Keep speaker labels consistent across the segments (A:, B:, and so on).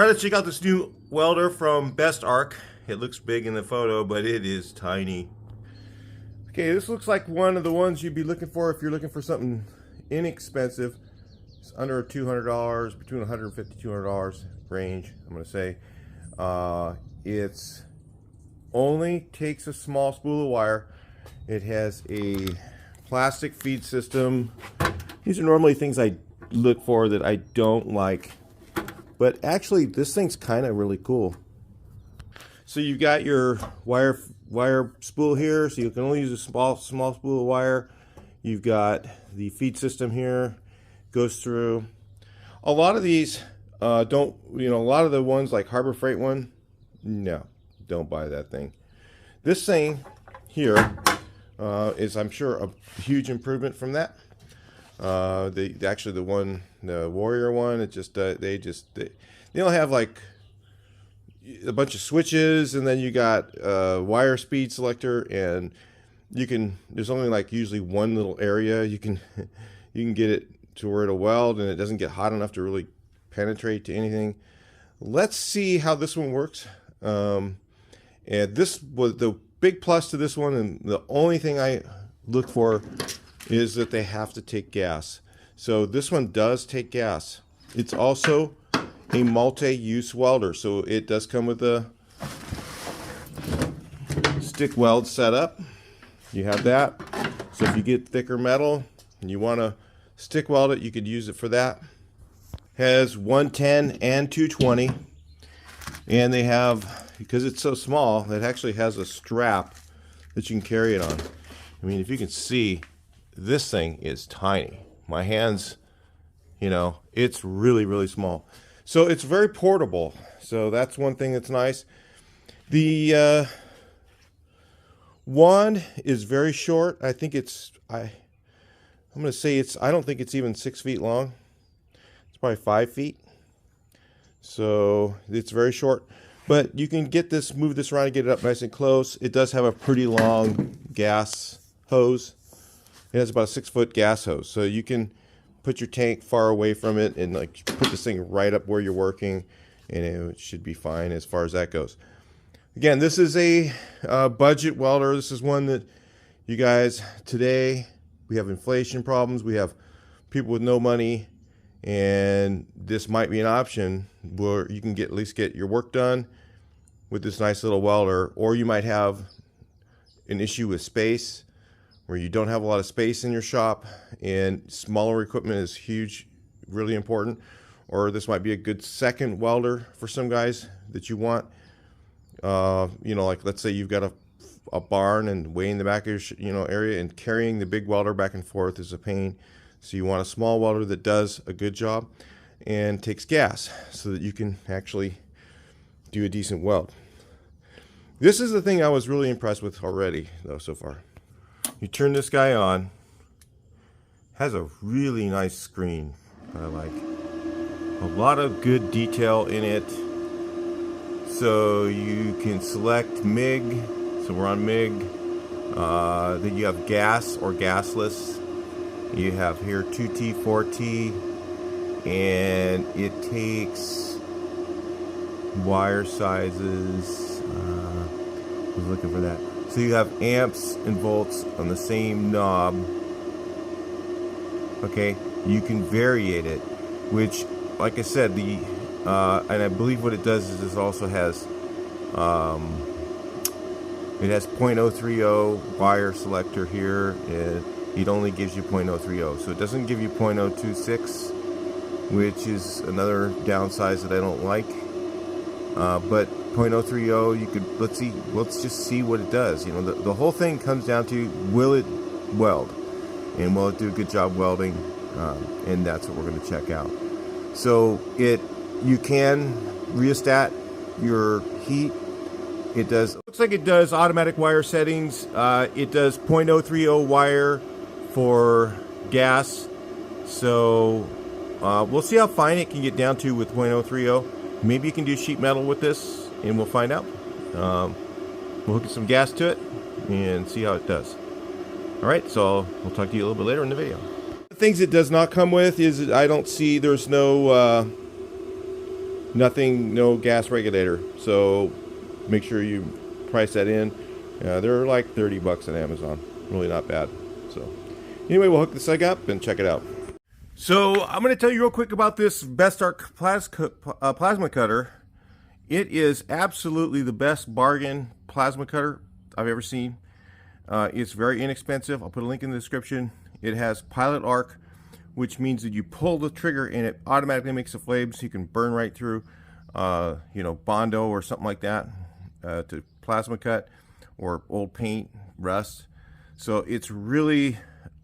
A: All right, let's check out this new welder from Bestarc. It looks big in the photo, but it is tiny. Okay, this looks like one of the ones you'd be looking for if you're looking for something inexpensive. It's under $200, between $150 to $200 range, I'm going to say. It's only takes a small spool of wire. It has a plastic feed system. These are normally things I look for that I don't like. But actually, this thing's kind of really cool. So you've got your wire spool here, so you can only use a small spool of wire. You've got the feed system here, goes through. A lot of these don't, a lot of the ones like Harbor Freight one, no, don't buy that thing. This thing here is, I'm sure, a huge improvement from that. Actually the Warrior one, it just they don't have like a bunch of switches, and then you got wire speed selector, and there's only like usually one little area you can get it to where it'll weld, and it doesn't get hot enough to really penetrate to anything. Let's see how this one works. And this was the big plus to this one, and the only thing I look for is that they have to take gas. So this one does take gas. It's also a multi-use welder, so it does come with a stick weld setup. You have that. So if you get thicker metal and you want to stick weld it, you could use it for that. Has 110 and 220, and they have, because it's so small, it actually has a strap that you can carry it on. I mean, if you can see, this thing is tiny. My hands, it's really, really small. So it's very portable. So that's one thing that's nice. The wand is very short. I think I'm going to say I don't think it's even 6 feet long. It's probably 5 feet. So it's very short. But you can move this around and get it up nice and close. It does have a pretty long gas hose. It has about a 6-foot gas hose, so you can put your tank far away from it and like put this thing right up where you're working, and it should be fine as far as that goes. Again, this is a budget welder. This is one that you guys, today we have inflation problems, we have people with no money, and this might be an option where you can at least get your work done with this nice little welder. Or you might have an issue with space, where you don't have a lot of space in your shop, and smaller equipment is huge, really important. Or this might be a good second welder for some guys that you want. Like let's say you've got a barn and way in the back of your area, and carrying the big welder back and forth is a pain. So you want a small welder that does a good job and takes gas, so that you can actually do a decent weld. This is the thing I was really impressed with already, though, so far. You turn this guy on. Has a really nice screen I like. A lot of good detail in it. So you can select MIG. So we're on MIG. Then you have gas or gasless. You have here 2T, 4T, and it takes wire sizes. I was looking for that. So you have amps and volts on the same knob. Okay, you can variate it, which, like I said, and I believe what it does is it also has, it has 0.030 wire selector here, and it only gives you 0.030. So it doesn't give you 0.026, which is another downside that I don't like. But 0.030, you could, let's just see what it does. The whole thing comes down to, will it weld, and will it do a good job welding, and that's what we're going to check out. So you can rheostat your heat. It does, looks like it does automatic wire settings. It does 0.030 wire for gas. So we'll see how fine it can get down to with 0.030. Maybe you can do sheet metal with this, and we'll find out. We'll hook some gas to it and see how it does. All right, so we'll talk to you a little bit later in the video. The things it does not come with is, I don't see, there's no Nothing, no gas regulator. So make sure you price that in. They're like 30 bucks on Amazon. Really not bad. So anyway, we'll hook this thing up and check it out. So I'm going to tell you real quick about this Bestarc plasma cutter. It is absolutely the best bargain plasma cutter I've ever seen. It's very inexpensive. I'll put a link in the description. It has pilot arc, which means that you pull the trigger and it automatically makes a flame, so you can burn right through, you know, Bondo or something like that to plasma cut, or old paint, rust. So it's really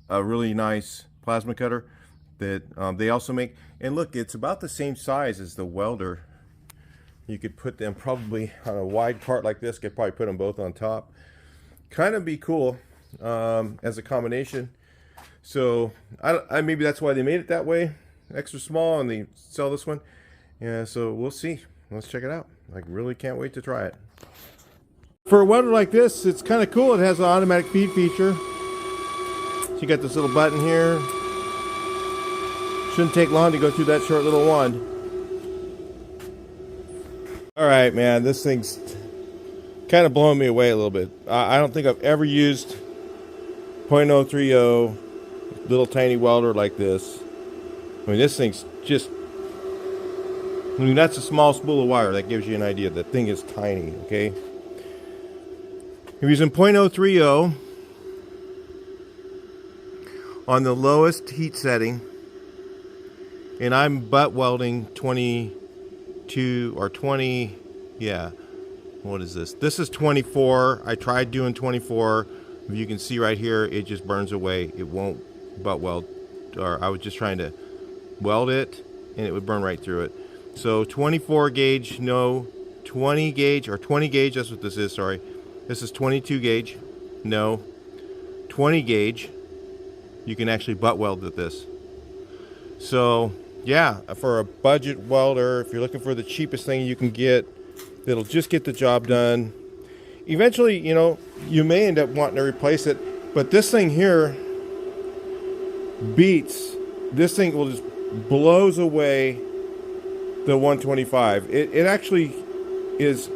A: a really nice plasma cutter that they also make. And look, it's about the same size as the Welder. You could put them probably on a wide cart like this. Could probably put them both on top. Kind of be cool as a combination. So I maybe that's why they made it that way, extra small, and they sell this one. Yeah, so we'll see. Let's check it out. I really can't wait to try it. For a welder like this, it's kind of cool. It has an automatic feed feature. So you got this little button here. Shouldn't take long to go through that short little wand. All right, man, this thing's kind of blowing me away a little bit. I don't think I've ever used .030 little tiny welder like this. I mean, this thing's just, I mean, that's a small spool of wire. That gives you an idea. That thing is tiny, okay? I'm using .030 on the lowest heat setting, and I'm butt welding 22 or 20, yeah. What is this? This is 24. I tried doing 24. If you can see right here, it just burns away. It won't butt weld. Or I was just trying to weld it, and it would burn right through it. So 24 gauge, no. 20 gauge, or 20 gauge, that's what this is, sorry. This is 22 gauge, no. 20 gauge, you can actually butt weld with this. So, yeah, for a budget welder, if you're looking for the cheapest thing you can get, that'll just get the job done. Eventually, you know, you may end up wanting to replace it, but this thing here beats. This thing will just blows away the 125. It actually is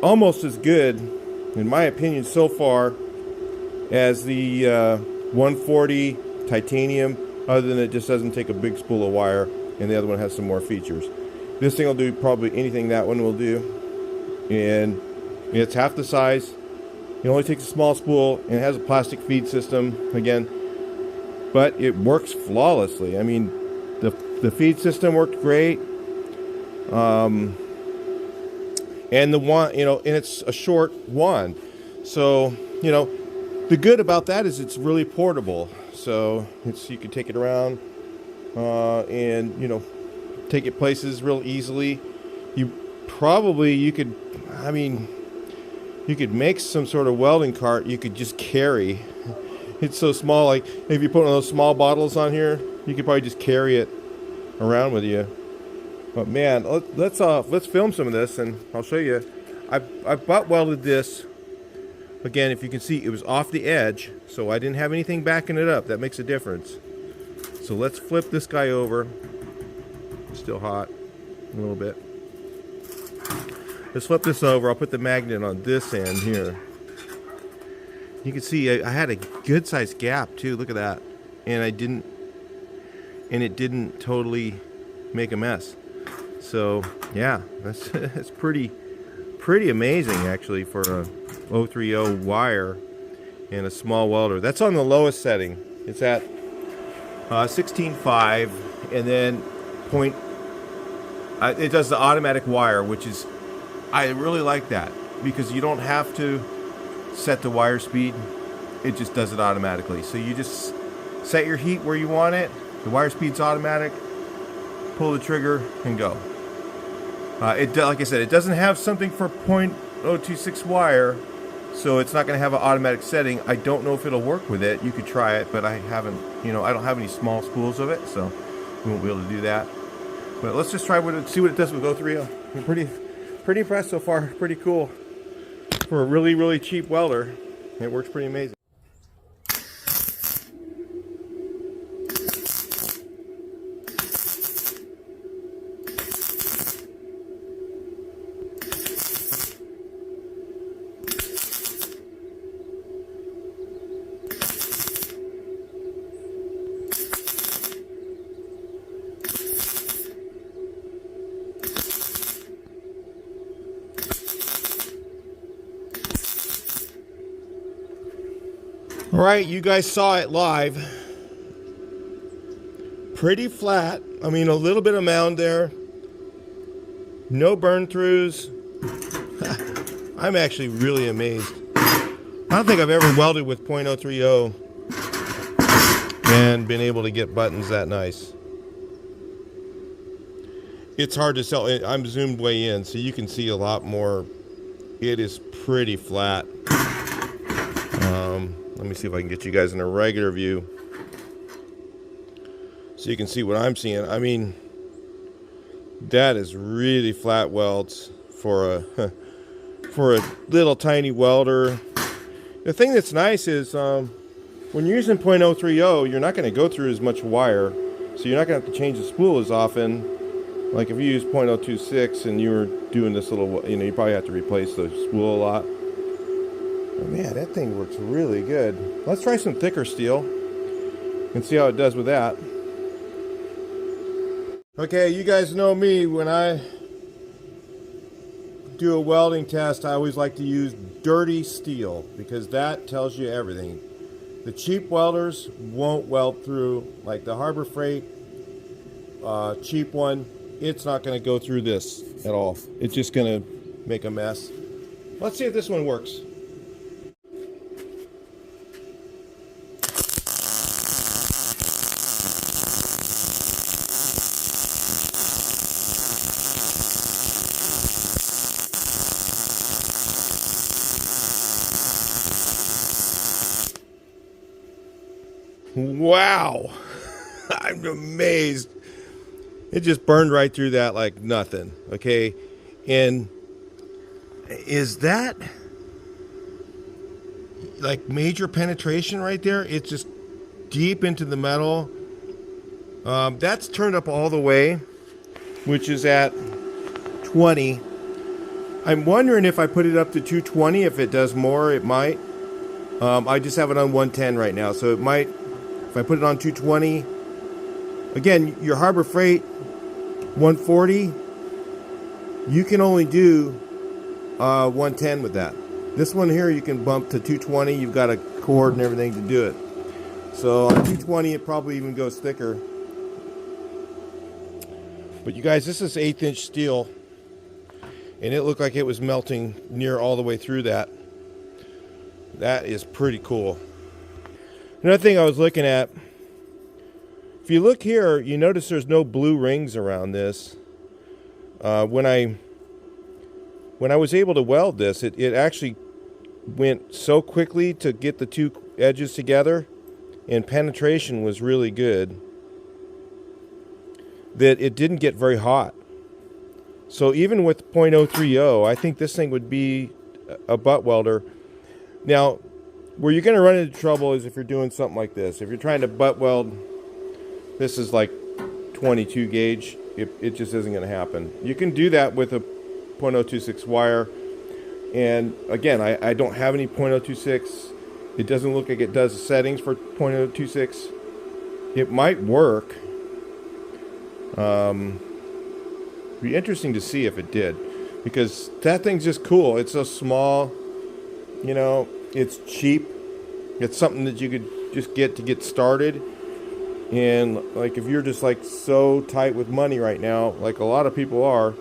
A: almost as good, in my opinion, so far, as the 140 titanium, other than it just doesn't take a big spool of wire, and the other one has some more features. This thing will do probably anything that one will do, and it's half the size. It only takes a small spool, and it has a plastic feed system again, but it works flawlessly. I mean, the feed system worked great, and the wand, you know, and it's a short wand, so you know, the good about that is it's really portable. So you can take it around, and you know, take it places real easily. You could, I mean, you could make some sort of welding cart you could just carry. It's so small, like if you put one of those small bottles on here, you could probably just carry it around with you. But man, let's film some of this, and I'll show you. I butt welded this. Again, if you can see, it was off the edge, so I didn't have anything backing it up. That makes a difference. So let's flip this guy over. It's still hot a little bit. Let's flip this over. I'll put the magnet on this end here. You can see I had a good sized gap too. Look at that. And it didn't totally make a mess. So yeah, that's pretty amazing actually for a 030 wire and a small welder. That's on the lowest setting. It's at 16.5, and then it does the automatic wire, which is, I really like that, because you don't have to set the wire speed. It just does it automatically. So you just set your heat where you want it. The wire speed's automatic. Pull the trigger and go. Like I said, it doesn't have something for .026 wire, so it's not going to have an automatic setting. I don't know if it'll work with it. You could try it, but I haven't. You know, I don't have any small spools of it, so we won't be able to do that. But let's just try see what it does with 030. I'm pretty impressed so far. Pretty cool for a really cheap welder. It works pretty amazing. All right, you guys saw it live. Pretty flat. I mean, a little bit of mound there. No burn throughs. I'm actually really amazed. I don't think I've ever welded with .030 and been able to get buttons that nice. It's hard to tell. I'm zoomed way in, so you can see a lot more. It is pretty flat. Let me see if I can get you guys in a regular view so you can see what I'm seeing. I mean, that is really flat welds for a for a little tiny welder. The thing that's nice is when you're using .030, you're not going to go through as much wire, so you're not going to have to change the spool as often. Like if you use .026 and you were doing this little, you probably have to replace the spool a lot. But man, that thing works really good. Let's try some thicker steel and see how it does with that. Okay, you guys know me. When I do a welding test, I always like to use dirty steel because that tells you everything. The cheap welders won't weld through, like the Harbor Freight cheap one. It's not going to go through this at all. It's just going to make a mess. Let's see if this one works. Wow. I'm amazed. It just burned right through that like nothing. Okay. And is that like major penetration right there? It's just deep into the metal. That's turned up all the way, which is at 20. I'm wondering if I put it up to 220, if it does more, it might. I just have it on 110 right now, so it might. If I put it on 220, again, your Harbor Freight 140, you can only do 110 with that. This one here, you can bump to 220. You've got a cord and everything to do it. So on 220, it probably even goes thicker. But you guys, this is 1/8 steel, and it looked like it was melting near all the way through that. That is pretty cool. Another thing I was looking at, if you look here, you notice there's no blue rings around this. When I was able to weld this, it actually went so quickly to get the two edges together, and penetration was really good, that it didn't get very hot. So even with .030, I think this thing would be a butt welder. Now, where you're going to run into trouble is if you're doing something like this. If you're trying to butt weld, this is like 22 gauge. It just isn't going to happen. You can do that with a .026 wire. And again, I don't have any .026. It doesn't look like it does the settings for .026. It might work. Be interesting to see if it did, because that thing's just cool. It's so small, you know, it's cheap. It's something that you could just get to get started. And like if you're just like so tight with money right now, like a lot of people are,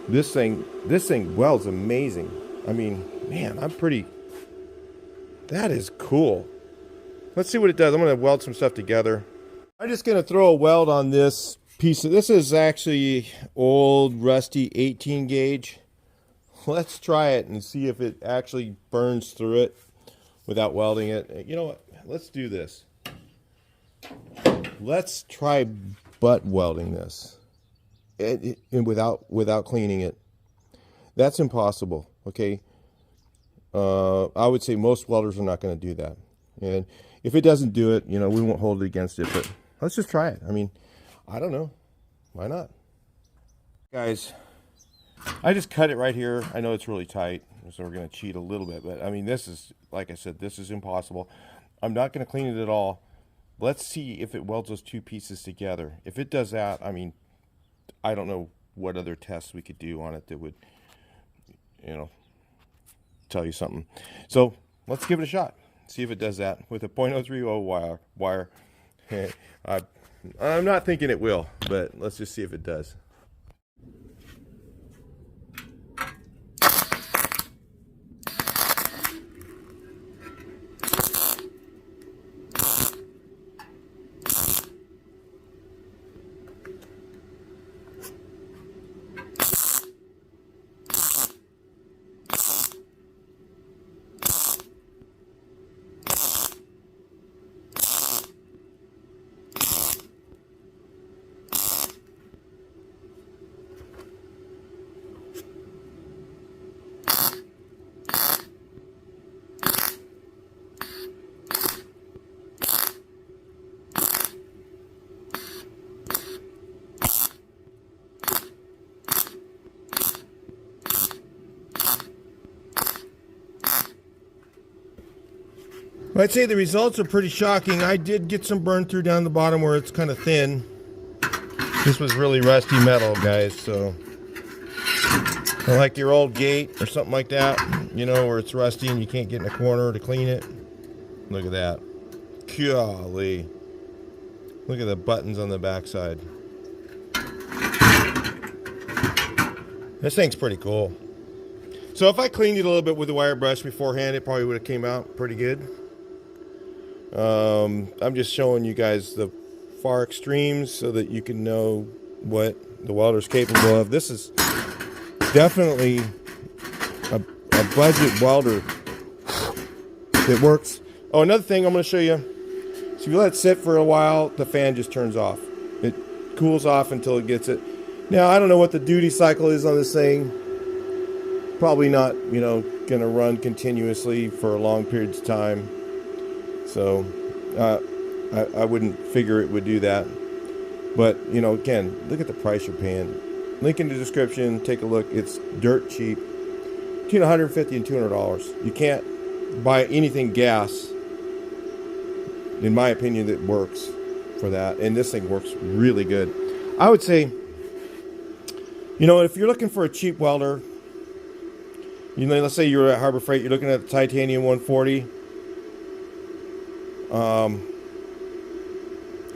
A: this thing welds amazing. I mean, man, that is cool. Let's see what it does. I'm going to weld some stuff together. I'm just going to throw a weld on this piece. This is actually old, rusty 18 gauge. Let's try it and see if it actually burns through it without welding it. You know what? Let's do this. Let's try butt welding this and without cleaning it. That's impossible. Okay. I would say most welders are not going to do that. And if it doesn't do it, you know, we won't hold it against it, but let's just try it. I mean, I don't know. Why not? Guys, I just cut it right here. I know it's really tight, so we're going to cheat a little bit, but I mean, this is, like I said, this is impossible. I'm not going to clean it at all. Let's see if it welds those two pieces together. If it does that, I mean, I don't know what other tests we could do on it that would, you know, tell you something. So let's give it a shot. See if it does that with a .030 wire. I'm not thinking it will, but let's just see if it does. I'd say the results are pretty shocking. I did get some burn through down the bottom where it's kind of thin. This was really rusty metal, guys, so like your old gate or something like that, you know, where it's rusty and you can't get in a corner to clean it. Look at that. Golly. Look at the buttons on the backside. This thing's pretty cool. So if I cleaned it a little bit with the wire brush beforehand, it probably would have came out pretty good. I'm just showing you guys the far extremes so that you can know what the welder's capable of. This is definitely a budget welder that works. Oh, another thing I'm going to show you. So if you let it sit for a while, the fan just turns off. It cools off until it gets it. Now, I don't know what the duty cycle is on this thing. Probably not, you know, going to run continuously for long periods of time. So I wouldn't figure it would do that. But, you know, again, look at the price you're paying. Link in the description. Take a look. It's dirt cheap. Between $150 and $200. You can't buy anything gas, in my opinion, that works for that. And this thing works really good. I would say, you know, if you're looking for a cheap welder, you know, let's say you're at Harbor Freight, you're looking at the titanium 140.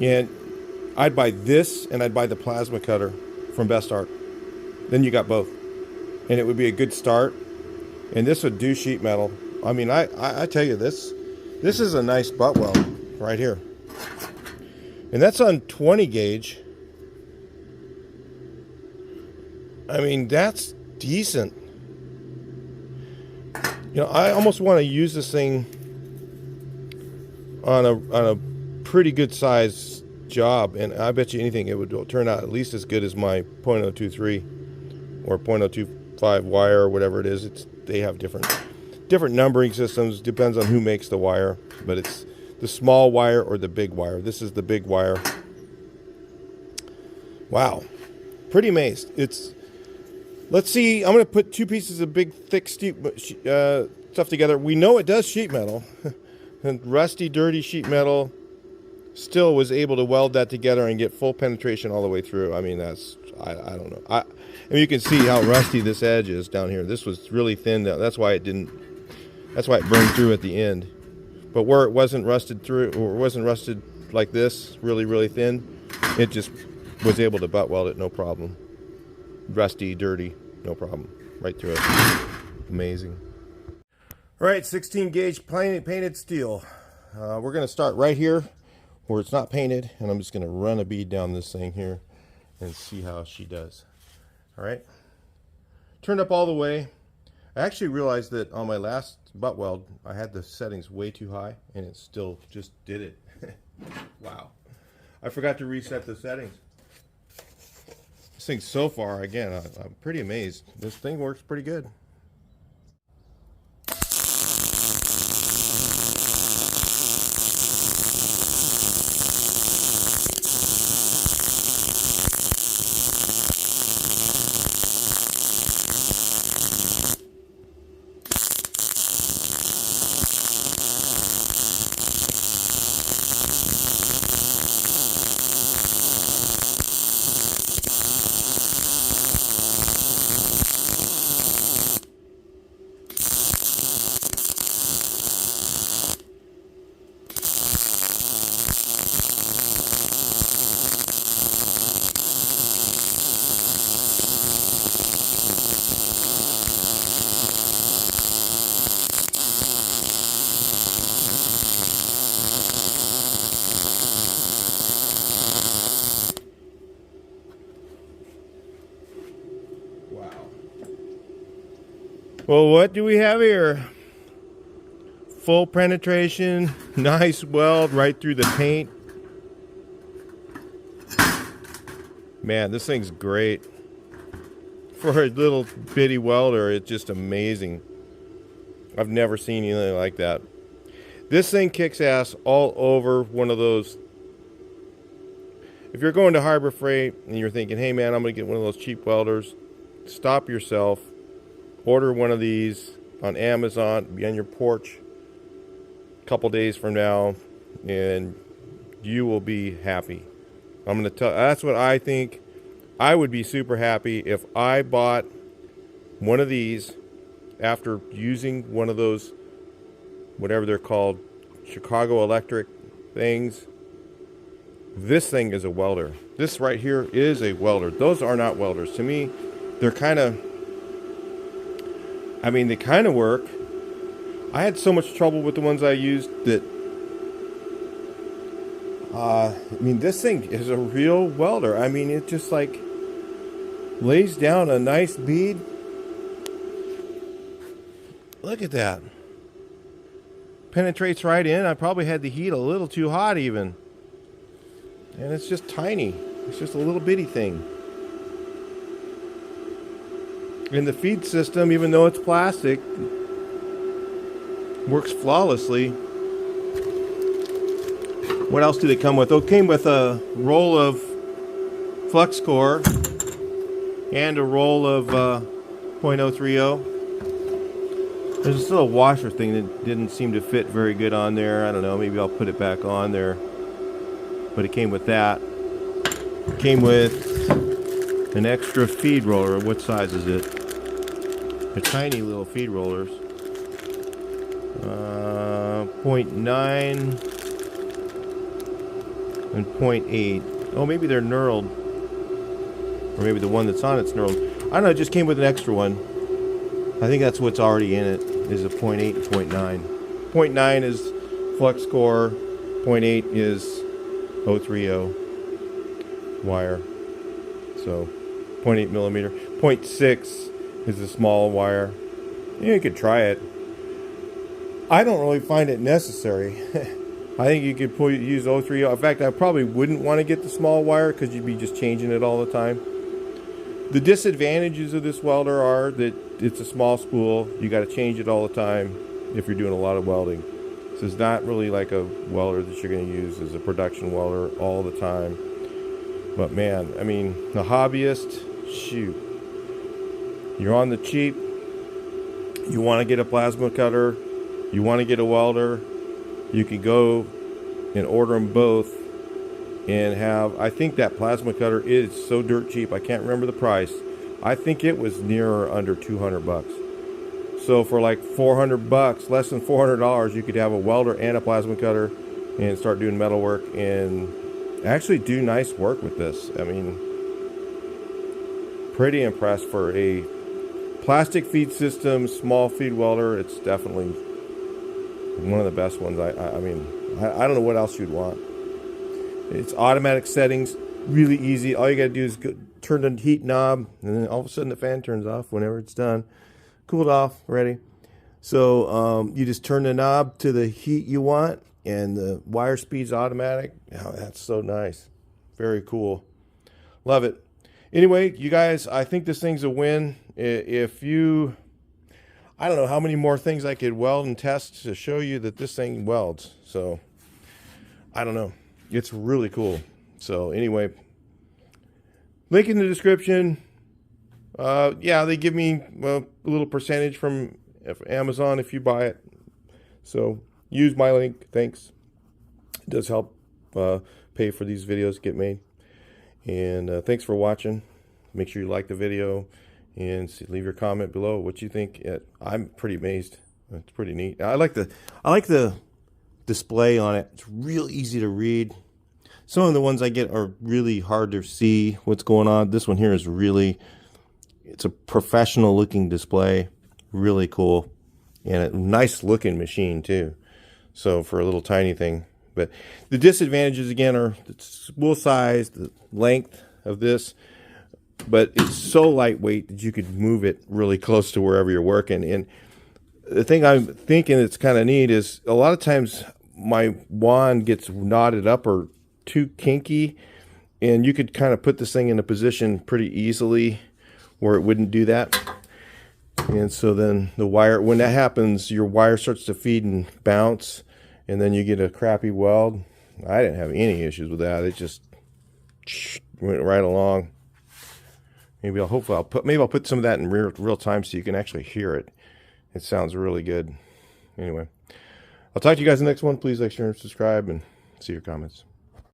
A: And I'd buy this, and I'd buy the plasma cutter from Bestarc. Then you got both, and it would be a good start. And this would do sheet metal. I mean, I tell you, this is a nice butt weld right here, and that's on 20 gauge. I mean, that's decent. You know, I almost want to use this thing on a pretty good size job, and I bet you anything it would turn out at least as good as my .023 or .025 wire or whatever it is. They have different numbering systems, depends on who makes the wire, but it's the small wire or the big wire. This is the big wire. Wow, pretty amazed. Let's see, I'm going to put two pieces of big thick stuff together. We know it does sheet metal. And rusty, dirty sheet metal still was able to weld that together and get full penetration all the way through. I mean, that's, I don't know. I mean, you can see how rusty this edge is down here. This was really thin. That's why it burned through at the end. But where it wasn't rusted through, or it wasn't rusted like this, really, really thin, it just was able to butt weld it, no problem. Rusty, dirty, no problem. Right through it. Amazing. All right, 16 gauge painted steel. We're going to start right here where it's not painted, and I'm just going to run a bead down this thing here and see how she does. All right, turned up all the way. I actually realized that on my last butt weld I had the settings way too high, and it still just did it. Wow, I forgot to reset the settings. This thing so far, again, I'm pretty amazed. This thing works pretty good. Well, what do we have here? Full penetration, nice weld right through the paint. Man, this thing's great. For a little bitty welder, it's just amazing. I've never seen anything like that. This thing kicks ass all over one of those. If you're going to Harbor Freight and you're thinking, hey man, I'm going to get one of those cheap welders, stop yourself. Order one of these on Amazon, be on your porch a couple days from now, and you will be happy. I'm going to tell, that's what I think. I would be super happy if I bought one of these after using one of those, whatever they're called, Chicago Electric things. This thing is a welder. This right here is a welder. Those are not welders. To me, they're kind of, I mean, they kind of work. I had so much trouble with the ones I used that, I mean, this thing is a real welder. I mean, it just like lays down a nice bead. Look at that. Penetrates right in. I probably had the heat a little too hot even. And it's just tiny. It's just a little bitty thing. And the feed system, even though it's plastic, works flawlessly. What else did it come with? Oh, it came with a roll of flux core and a roll of .030. There's still a washer thing that didn't seem to fit very good on there. I don't know, maybe I'll put it back on there. But it came with that. It came with an extra feed roller. What size is it? They're tiny little feed rollers. 0.9 and 0.8. Oh, maybe they're knurled. Or maybe the one that's on it's knurled. I don't know, it just came with an extra one. I think that's what's already in it, is a 0.8 and 0.9. 0.9 is flux core, 0.8 is 030 wire. So 0.8 millimeter. 0.6 is a small wire. You could try it. I don't really find it necessary. I think you could use 030. In fact, I probably wouldn't want to get the small wire because you'd be just changing it all the time. The disadvantages of this welder are that it's a small spool. You got to change it all the time if you're doing a lot of welding. So it's not really like a welder that you're going to use as a production welder all the time. But man, I mean, the hobbyist, shoot. You're on the cheap. You want to get a plasma cutter. You want to get a welder. You can go and order them both and have, I think that plasma cutter is so dirt cheap. I can't remember the price. I think it was near or under 200 bucks. So for like 400 bucks, less than $400, you could have a welder and a plasma cutter and start doing metal work and actually do nice work with this. I mean, pretty impressed for a plastic feed system, small feed welder. It's definitely one of the best ones. I mean, I don't know what else you'd want. It's automatic settings, really easy. All you gotta do is turn the heat knob, and then all of a sudden the fan turns off whenever it's done. Cooled off, ready. So you just turn the knob to the heat you want, and the wire speed's automatic. Oh, that's so nice. Very cool. Love it. Anyway, you guys, I think this thing's a win. If you, I don't know how many more things I could weld and test to show you that this thing welds. So, I don't know. It's really cool. So, anyway, link in the description. Yeah, they give me a little percentage from Amazon if you buy it. So, use my link. Thanks. It does help pay for these videos to get made. And thanks for watching. Make sure you like the video and leave your comment below what you think. I'm pretty amazed. It's pretty neat. I like the display on it. It's real easy to read. Some of the ones I get are really hard to see what's going on. This one here is really, it's a professional looking display. Really cool. And a nice looking machine too. So for a little tiny thing. But the disadvantages again are the spool size, the length of this. but it's so lightweight that you could move it really close to wherever you're working. And the thing I'm thinking that's kind of neat is a lot of times my wand gets knotted up or too kinky, and you could kind of put this thing in a position pretty easily where it wouldn't do that. And so then the wire, when that happens, your wire starts to feed and bounce, and then you get a crappy weld. I didn't have any issues with that. It just went right along. Maybe I'll put some of that in real time so you can actually hear it. It sounds really good. Anyway, I'll talk to you guys in the next one. Please like, share, and subscribe, and see your comments.